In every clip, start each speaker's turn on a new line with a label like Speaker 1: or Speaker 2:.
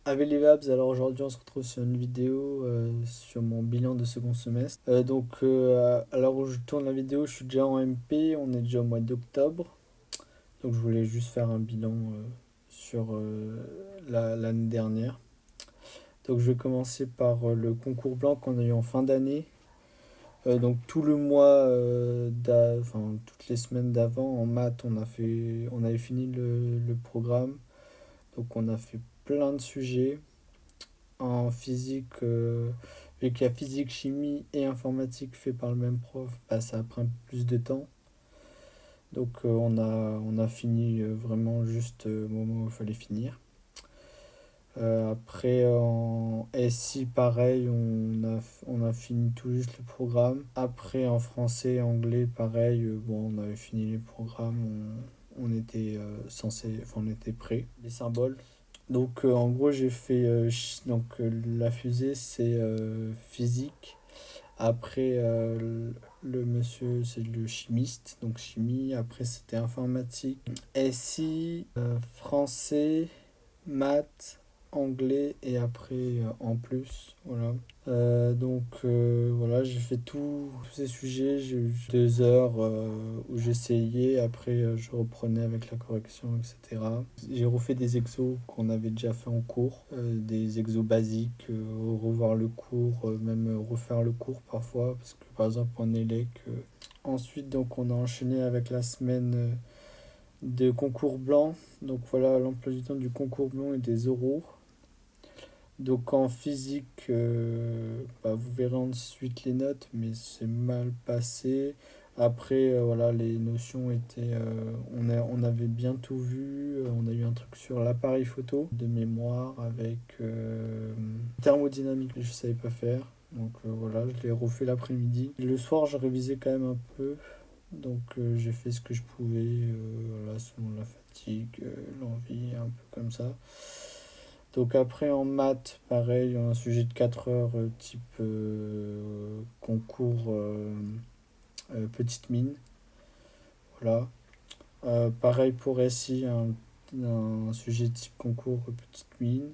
Speaker 1: Avec les Vabs, alors aujourd'hui on se retrouve sur une vidéo sur mon bilan de second semestre. À l'heure où je tourne la vidéo, je suis déjà en MP, on est déjà au mois d'octobre. Donc je voulais juste faire un bilan sur l'année dernière. Donc je vais commencer par le concours blanc qu'on a eu en fin d'année. Donc tout le mois, enfin toutes les semaines d'avant, en maths, on avait fini le programme. Donc on a fait plein de sujets. En physique, vu qu'il y a physique, chimie et informatique fait par le même prof, bah, ça prend plus de temps. Donc on a fini vraiment juste au moment où il fallait finir. Après en SI pareil, on a fini tout juste le programme. Après en français et anglais pareil, bon on avait fini les programmes, on était censé, enfin on était prêt. Les symboles. Donc en gros j'ai fait la fusée c'est physique. Après le monsieur c'est le chimiste donc chimie. Après c'était informatique, SI, français, maths, anglais et après en plus voilà. Voilà, j'ai fait tous ces sujets, j'ai eu 2 heures où j'essayais, après je reprenais avec la correction, etc. J'ai refait des exos qu'on avait déjà fait en cours, des exos basiques, revoir le cours, même refaire le cours parfois, parce que par exemple en élec. Ensuite, donc on a enchaîné avec la semaine de concours blanc. Donc voilà l'emploi du temps du concours blanc et des oraux. Donc en physique, bah, vous verrez ensuite les notes, mais c'est mal passé. Après, voilà, les notions étaient... on avait bien tout vu. On a eu un truc sur l'appareil photo de mémoire avec thermodynamique, je ne savais pas faire. Donc voilà, je l'ai refait l'après-midi. Le soir, je révisais quand même un peu. Donc j'ai fait ce que je pouvais, voilà, selon la fatigue, l'envie, un peu comme ça. Donc après en maths, pareil, un sujet de 4 heures type concours petite mine. Voilà. Pareil pour SI, un sujet type concours petite mine.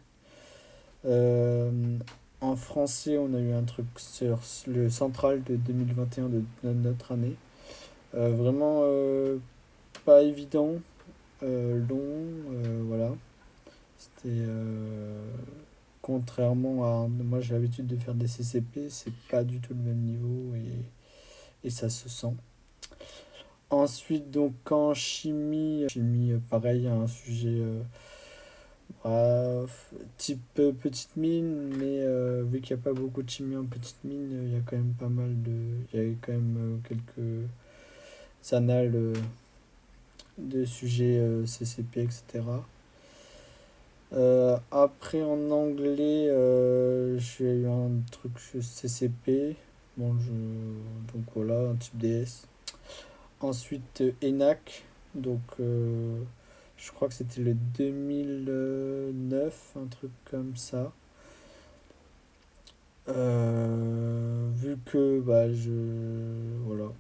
Speaker 1: Euh, En français, on a eu un truc sur le central de 2021 de notre année. Vraiment pas évident, long, voilà. C'était contrairement à. Moi, j'ai l'habitude de faire des CCP, c'est pas du tout le même niveau et ça se sent. Ensuite, donc en chimie pareil, un sujet type petite mine, mais vu qu'il n'y a pas beaucoup de chimie en petite mine, il y a quand même pas mal de. Il y a quand même quelques annales de sujets CCP, etc. Après en anglais, j'ai eu un truc CCP. Bon, donc voilà, un type DS. Ensuite, ENAC. Donc, je crois que c'était le 2009, un truc comme ça. Vu que bah, voilà,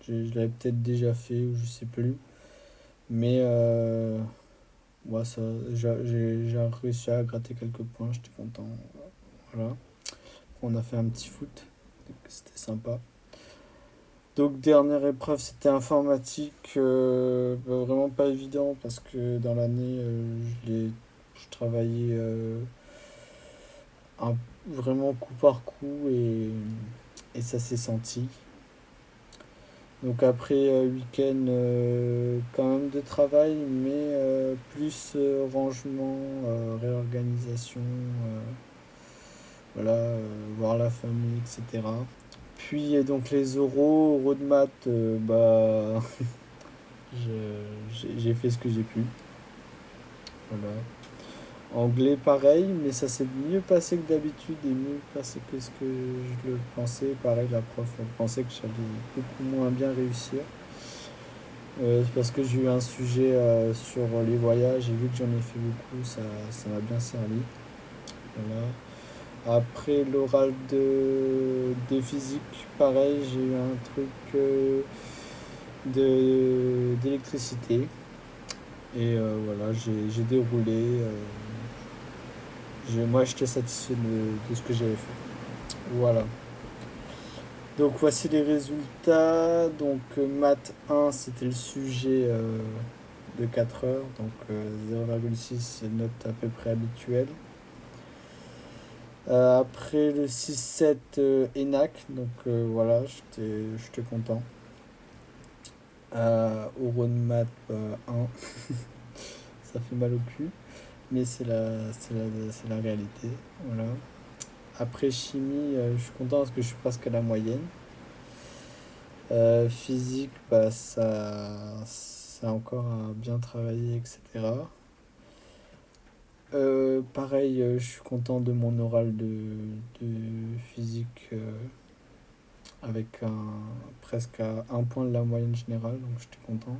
Speaker 1: je l'avais peut-être déjà fait ou je sais plus. Mais moi, ça, j'ai réussi à gratter quelques points, j'étais content. Voilà. On a fait un petit foot, donc c'était sympa. Donc dernière épreuve, c'était informatique, bah, vraiment pas évident parce que dans l'année, je travaillais un- vraiment coup par coup et ça s'est senti. Donc après week-end quand même de travail, mais plus rangement, réorganisation, voilà, voir la famille, etc. Puis donc les oraux de maths, bah j'ai fait ce que j'ai pu. Voilà. Anglais pareil, mais ça s'est mieux passé que d'habitude et mieux passé que ce que je le pensais. Pareil, la prof elle pensait que j'allais beaucoup moins bien réussir. C'est parce que j'ai eu un sujet sur les voyages et vu que j'en ai fait beaucoup, ça m'a bien servi. Voilà. Après l'oral de physique, pareil, j'ai eu un truc d'électricité. Et voilà, j'ai déroulé. Moi, j'étais satisfait de ce que j'avais fait. Voilà. Donc voici les résultats. Donc maths 1, c'était le sujet de 4 heures. Donc 0,6, c'est une note à peu près habituelle. Après le 6-7 ENAC, donc voilà, j'étais content. Euro de maths 1, ça fait mal au cul, mais c'est la réalité. Voilà. Après chimie, je suis content parce que je suis presque à la moyenne. Physique, bah, ça a encore à bien travailler, etc. Pareil, je suis content de mon oral de physique avec presque à un point de la moyenne générale, donc j'étais content.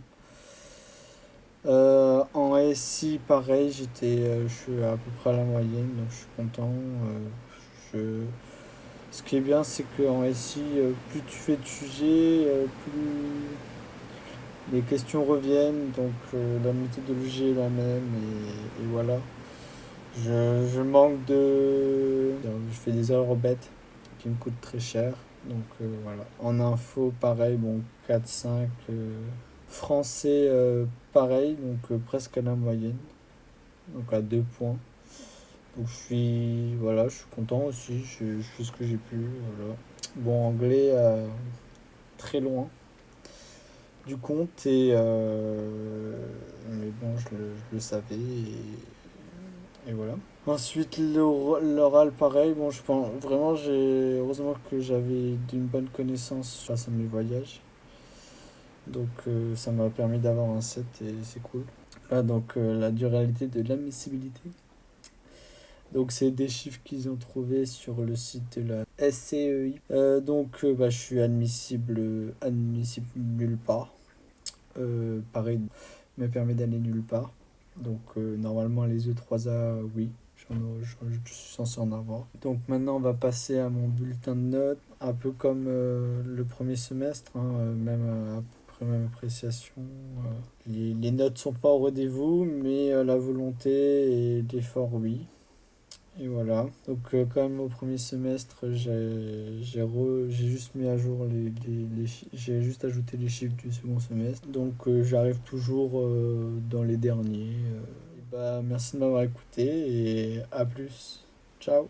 Speaker 1: En SI, pareil, je suis à peu près à la moyenne, donc je suis content. Je... Ce qui est bien, c'est qu'en SI, plus tu fais de sujets, plus les questions reviennent, donc la méthodologie est la même, et voilà. Je manque de... Je fais des erreurs bêtes qui me coûtent très cher, donc voilà. En info, pareil, bon, 4-5. Français, pareil, donc presque à la moyenne, donc à 2 points. Donc voilà, je suis content aussi, je fais ce que j'ai pu, voilà. Bon, anglais, très loin du compte, mais bon, je le savais, et voilà. Ensuite, l'oral, pareil, bon, je pense vraiment, heureusement que j'avais d'une bonne connaissance grâce à mes voyages. Donc ça m'a permis d'avoir un 7 et c'est cool. Là, donc la durabilité de l'admissibilité. Donc c'est des chiffres qu'ils ont trouvés sur le site de la SCEI. Donc bah, je suis admissible nulle part. Pareil, me permet d'aller nulle part. Donc normalement les E3A, oui, je suis censé en avoir. Donc maintenant on va passer à mon bulletin de notes, un peu comme le premier semestre, hein, même à peu près même appréciation. Les notes sont pas au rendez-vous, mais la volonté et l'effort, oui. Et voilà. Donc quand même au premier semestre, j'ai juste mis à jour j'ai juste ajouté les chiffres du second semestre. Donc j'arrive toujours dans les derniers. Bah, merci de m'avoir écouté et à plus. Ciao.